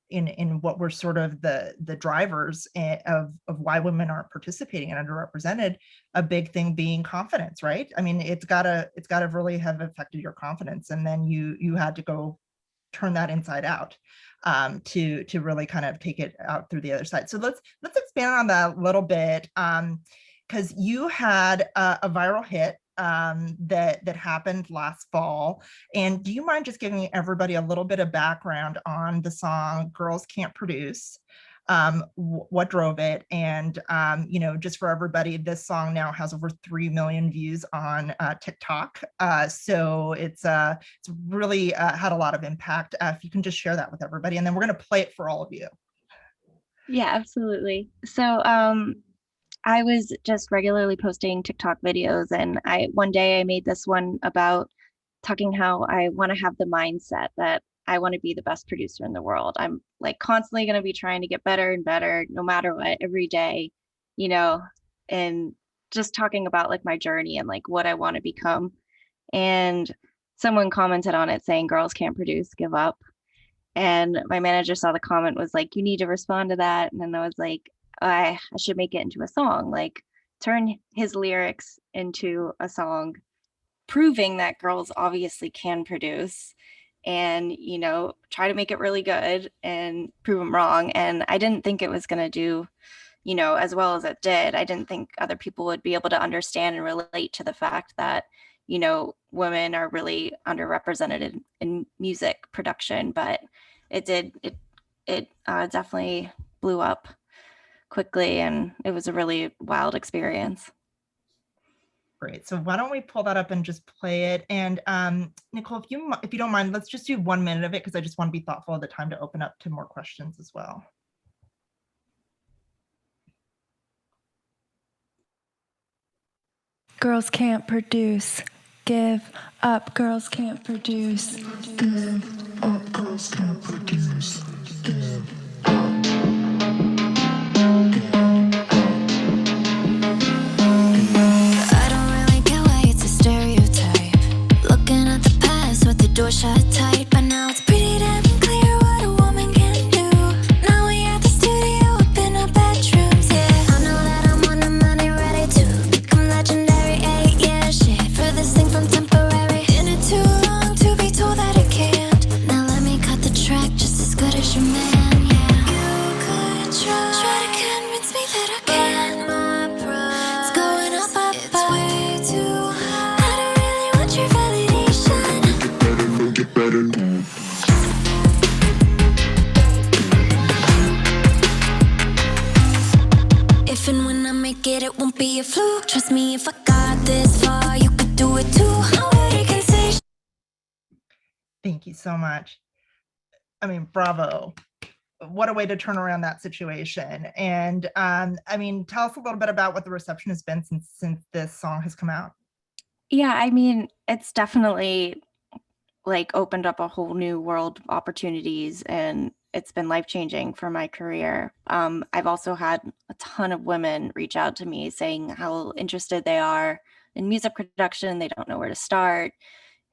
in what were sort of the drivers of why women aren't participating and underrepresented. A big thing being confidence, right? I mean, it's gotta really have affected your confidence, and then you had to go turn that inside out, to really kind of take it out through the other side. So let's expand on that a little bit, because you had a viral hit that happened last fall. And do you mind just giving everybody a little bit of background on the song Girls Can't Produce, what drove it? And, you know, just for everybody, this song now has over 3 million views on TikTok. So it's really had a lot of impact. If you can just share that with everybody, and then we're going to play it for all of you. Yeah, absolutely. So I was just regularly posting TikTok videos, and one day I made this one about talking how I want to have the mindset that I want to be the best producer in the world. I'm like constantly going to be trying to get better and better, no matter what, every day, you know, and just talking about like my journey and like what I want to become. And someone commented on it saying, "Girls can't produce, give up." And my manager saw the comment, was like, "You need to respond to that." And then I was like, I should make it into a song, like turn his lyrics into a song, proving that girls obviously can produce, and, you know, try to make it really good and prove them wrong. And I didn't think it was going to do, you know, as well as it did. I didn't think other people would be able to understand and relate to the fact that, you know, women are really underrepresented in music production, but it did. It definitely blew up quickly, and it was a really wild experience. Great. So why don't we pull that up and just play it? And Nicole, if you don't mind, let's just do 1 minute of it, because I just want to be thoughtful of the time to open up to more questions as well. Girls can't produce. Give up. Girls can't produce. Give up. Girls can't produce. Give up. I don't really get why it's a stereotype. Looking at the past with the door shut tight, but now it's pretty damn clear what a woman can do. Now we at the studio up in our bedrooms, yeah. I know that I'm on the money, ready to become legendary. 8 years shit for this thing from temporary. In it too long to be told that it can't. Now let me cut the track just as good as your man, yeah. You could try to convince me that I can. My pride, it's going up, up, it's up. Way too high. I don't really want your validation. Get better, get better. If and when I make it, it won't be a fluke. Trust me, if I got this far, you could do it too. Nobody can say. Thank you so much. I mean, bravo. What a way to turn around that situation. And I mean, tell us a little bit about what the reception has been since this song has come out. Yeah, I mean, it's definitely like opened up a whole new world of opportunities, and it's been life-changing for my career. I've also had a ton of women reach out to me saying how interested they are in music production. They don't know where to start,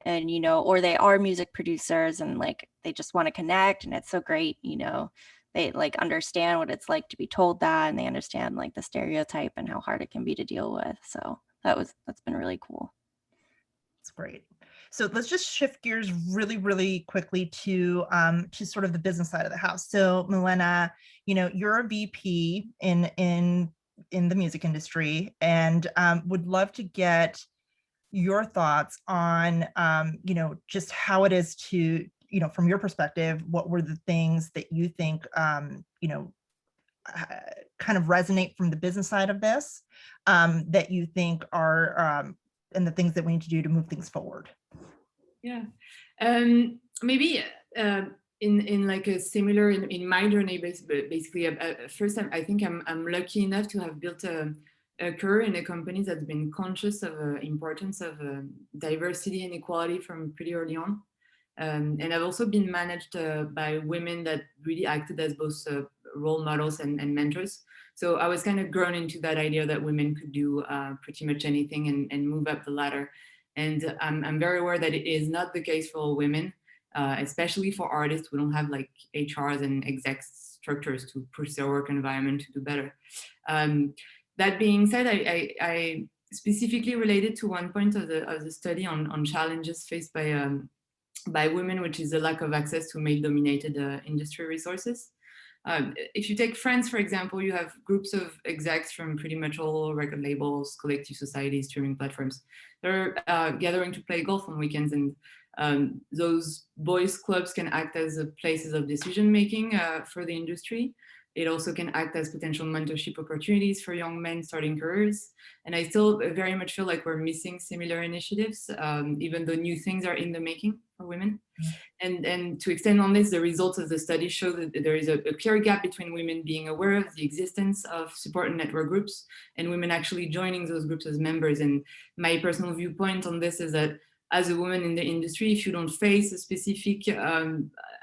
and, you know, or they are music producers and like they just want to connect, and it's so great, you know, they like understand what it's like to be told that, and they understand like the stereotype and how hard it can be to deal with. So that's been really cool. It's great. So let's just shift gears really, really quickly to sort of the business side of the house. So Milena, you know, you're a VP in the music industry, and would love to get your thoughts on, you know, just how it is to, you know, from your perspective, what were the things that you think, you know, kind of resonate from the business side of this, that you think are, and the things that we need to do to move things forward. Yeah, maybe in like a similar in my journey, basically, first time I think I'm lucky enough to have built a career in a company that's been conscious of the importance of diversity and equality from pretty early on. And I've also been managed by women that really acted as both role models and mentors. So I was kind of grown into that idea that women could do pretty much anything and move up the ladder. And I'm very aware that it is not the case for all women, especially for artists. We don't have like HRs and exec structures to push their work environment to do better. That being said, I specifically related to one point of the study on challenges faced by women, which is the lack of access to male-dominated industry resources. If you take France, for example, you have groups of execs from pretty much all record labels, collective societies, streaming platforms. They're gathering to play golf on weekends, and those boys' clubs can act as places of decision-making for the industry. It also can act as potential mentorship opportunities for young men starting careers. And I still very much feel like we're missing similar initiatives, even though new things are in the making for women. And to extend on this, the results of the study show that there is a clear gap between women being aware of the existence of support and network groups and women actually joining those groups as members. And my personal viewpoint on this is that as a woman in the industry, if you don't face a specific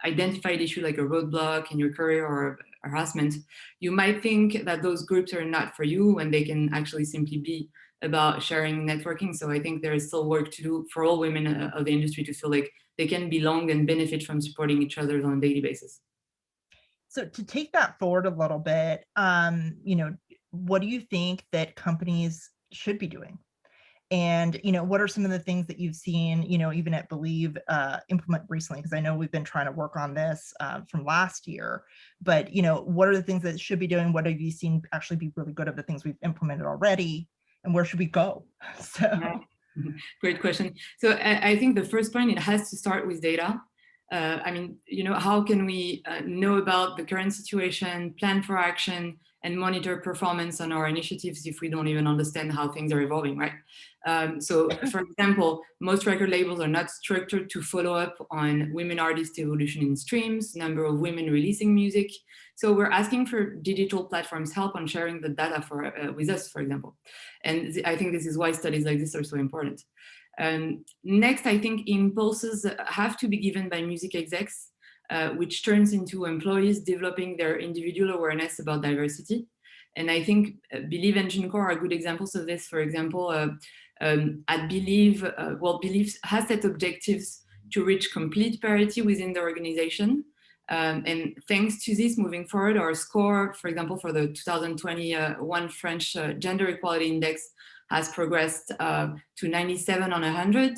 identified issue like a roadblock in your career or harassment, you might think that those groups are not for you when they can actually simply be about sharing networking. So I think there is still work to do for all women of the industry to feel like they can belong and benefit from supporting each other on a daily basis. So to take that forward a little bit, what do you think that companies should be doing? And, what are some of the things that you've seen, even at Believe implement recently? Because I know we've been trying to work on this from last year, but, what are the things that should be doing? What have you seen actually be really good of the things we've implemented already? And where should we go? So. Yeah. Great question. So I think the first point, it has to start with data. How can we know about the current situation, plan for action, and monitor performance on our initiatives if we don't even understand how things are evolving, right? So for example, most record labels are not structured to follow up on women artists' evolution in streams, number of women releasing music. So we're asking for digital platforms help on sharing the data with us, for example. And I think this is why studies like this are so important. Next, I think impulses have to be given by music execs, which turns into employees developing their individual awareness about diversity. And I think Believe and TuneCore are good examples of this. For example, at Believe, Believe has set objectives to reach complete parity within the organization. And thanks to this, moving forward, our score, for example, for the 2021 French Gender Equality Index has progressed to 97 on 100.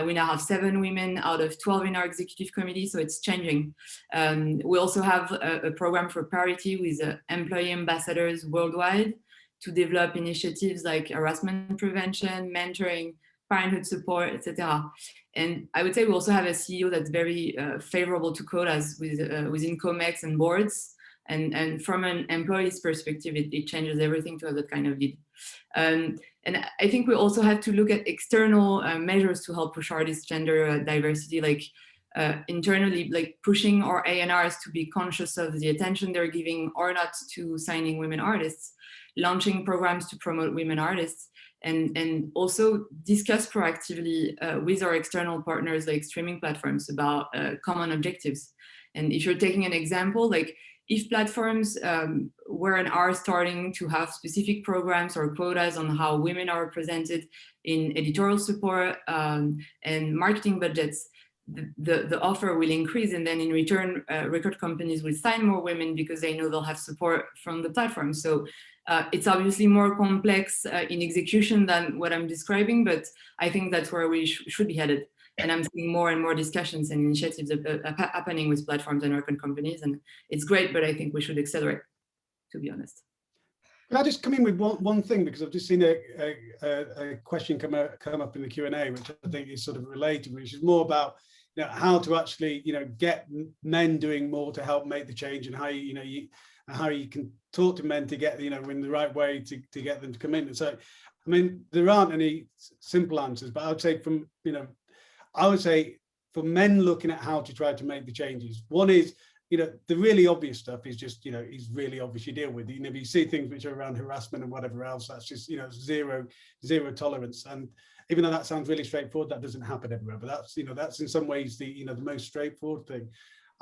We now have 7 women out of 12 in our executive committee, so it's changing. We also have a program for parity with employee ambassadors worldwide to develop initiatives like harassment prevention, mentoring, parenthood support, etc. And I would say we also have a CEO that's very favorable to quotas within COMEX and boards. And from an employee's perspective, it changes everything to have that kind of lead. And I think we also have to look at external measures to help push artists' gender diversity, like internally, like pushing our A&Rs to be conscious of the attention they're giving or not to signing women artists, launching programs to promote women artists, and also discuss proactively with our external partners like streaming platforms about common objectives. And if you're taking an example, like if platforms were and are starting to have specific programs or quotas on how women are represented in editorial support and marketing budgets, the offer will increase, and then in return, record companies will sign more women because they know they'll have support from the platform. So it's obviously more complex in execution than what I'm describing, but I think that's where we should be headed. And I'm seeing more and more discussions and initiatives happening with platforms and record companies, and it's great, but I think we should accelerate, to be honest. Can I just come in with one thing, because I've just seen a question come up in the Q&A, which I think is sort of related, which is more about how to actually get men doing more to help make the change, and how how you can talk to men to get in the right way to get them to come in. And so, I mean, there aren't any simple answers, but I would say for men looking at how to try to make the changes, one is, the really obvious stuff is just, is really obvious you deal with. You see things which are around harassment and whatever else, that's just, zero tolerance. And even though that sounds really straightforward, that doesn't happen everywhere. But that's, that's in some ways the, the most straightforward thing.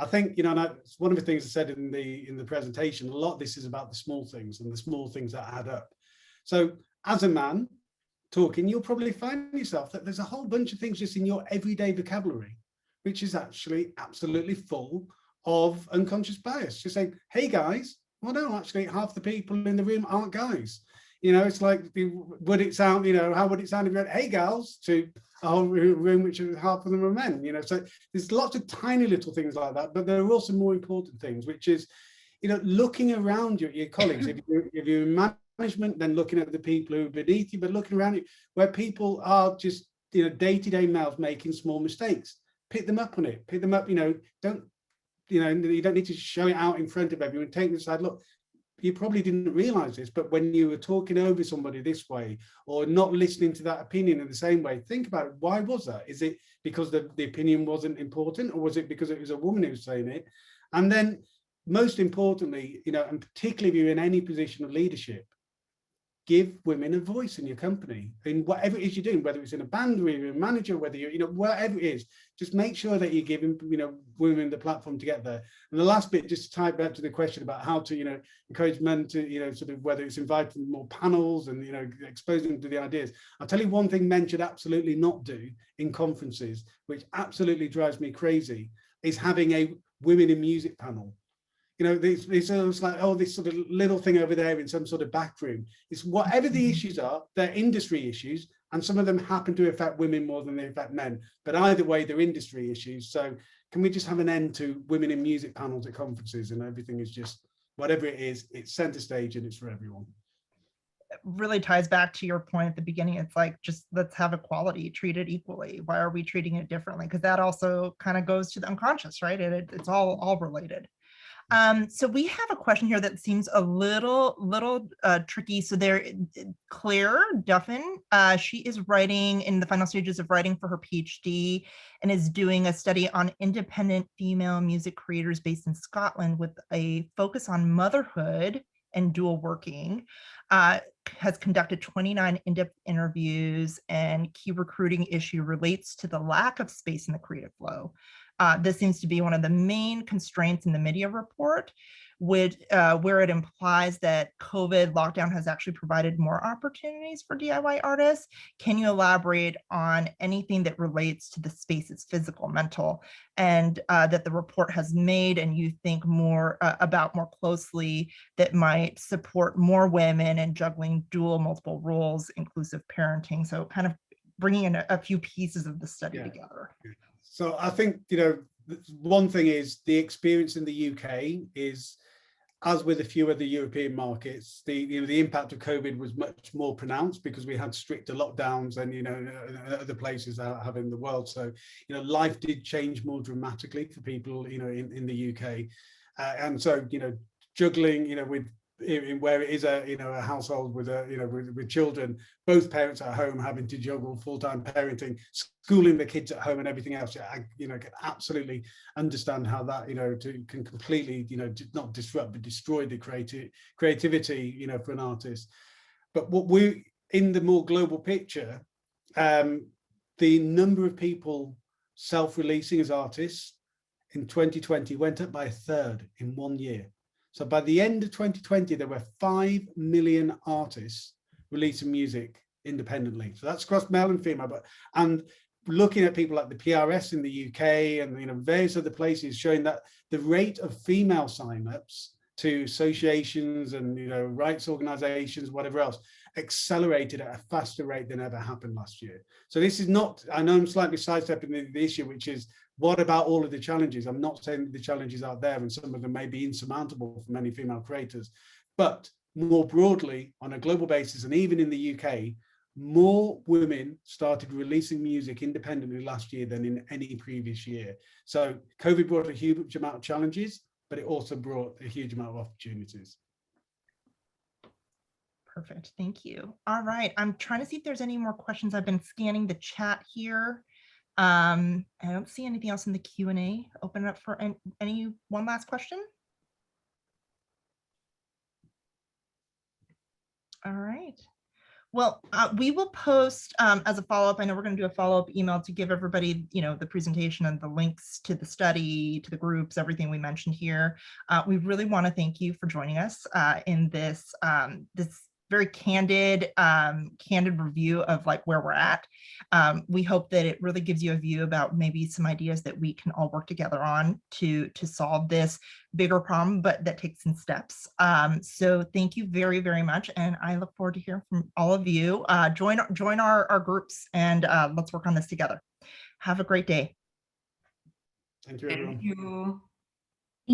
I think, and one of the things I said in the presentation, a lot of this is about the small things and the small things that add up. So as a man talking, you'll probably find yourself that there's a whole bunch of things just in your everyday vocabulary, which is actually absolutely full of unconscious bias. Just saying, hey guys, well, no, actually half the people in the room aren't guys. It's like, would it sound, how would it sound if you went, hey gals, to a whole room which half of them are men? So there's lots of tiny little things like that, but there are also more important things, which is, looking around your colleagues. If you're in management, then looking at the people who are beneath you, but looking around you where people are just, day-to-day males making small mistakes. Pick them up on it. Pick them up. You don't need to show it out in front of everyone. Take the side. Look, you probably didn't realize this, but when you were talking over somebody this way, or not listening to that opinion in the same way, think about it. Why was that? Is it because the opinion wasn't important, or was it because it was a woman who was saying it? And then most importantly, and particularly if you're in any position of leadership, give women a voice in your company, in whatever it is you're doing, whether it's in a band, whether you're a manager, whether you're, whatever it is, just make sure that you're giving, women the platform to get there. And the last bit, just to tie back to the question about how to, encourage men to, sort of, whether it's inviting more panels and, exposing them to the ideas. I'll tell you one thing men should absolutely not do in conferences, which absolutely drives me crazy, is having a women in music panel. you know, it's almost like, oh, this sort of little thing over there in some sort of back room. It's whatever the issues are, they're industry issues, and some of them happen to affect women more than they affect men. But either way, they're industry issues. So can we just have an end to women in music panels at conferences, and everything is just, whatever it is, it's center stage and it's for everyone. Really ties back to your point at the beginning. It's like, just let's have equality, treat it equally. Why are we treating it differently? Because that also kind of goes to the unconscious, right? It's all related. So we have a question here that seems a little tricky. So there, Claire Duffin, she is writing in the final stages of writing for her PhD and is doing a study on independent female music creators based in Scotland with a focus on motherhood and dual working. Has conducted 29 in-depth interviews, and key recruiting issue relates to the lack of space in the creative flow. This seems to be one of the main constraints in the MIDiA report, where it implies that COVID lockdown has actually provided more opportunities for DIY artists. Can you elaborate on anything that relates to the space's physical, mental, and that the report has made and you think more about more closely that might support more women and juggling dual multiple roles, inclusive parenting? So kind of bringing in a few pieces of the study together. So I think, you know, one thing is the experience in the UK is, as with a few other European markets, the impact of COVID was much more pronounced because we had stricter lockdowns than, you know, other places that have in the world. So, you know, life did change more dramatically for people, you know, in the UK. And so, you know, juggling, you know, where it is a, you know, a household with with children, both parents at home having to juggle full-time parenting, schooling the kids at home and everything else. I, you know, can absolutely understand how that, you know, can completely, you know, not disrupt but destroy the creativity, you know, for an artist. But what we, in the more global picture, the number of people self-releasing as artists in 2020 went up by a third in 1 year. So by the end of 2020, there were 5 million artists releasing music independently. So that's across male and female. And looking at people like the PRS in the UK and, you know, various other places, showing that the rate of female signups to associations and, you know, rights organizations, whatever else, accelerated at a faster rate than ever happened last year. So this is not, I know I'm slightly sidestepping the issue, which is, what about all of the challenges? I'm not saying that the challenges out there, and some of them may be insurmountable for many female creators, but more broadly, on a global basis, and even in the UK, more women started releasing music independently last year than in any previous year. So COVID brought a huge amount of challenges, but it also brought a huge amount of opportunities. Perfect, thank you. All right, I'm trying to see if there's any more questions. I've been scanning the chat here. I don't see anything else in the Q&A. Open it up for any one last question. All right. Well, we will post as a follow-up. I know we're going to do a follow-up email to give everybody, you know, the presentation and the links to the study, to the groups, everything we mentioned here. We really want to thank you for joining us in this this very candid review of like where we're at. We hope that it really gives you a view about maybe some ideas that we can all work together on to solve this bigger problem, but that takes some steps. So thank you very, very much. And I look forward to hearing from all of you. Join our groups and let's work on this together. Have a great day. Thank you, everyone. Thank you.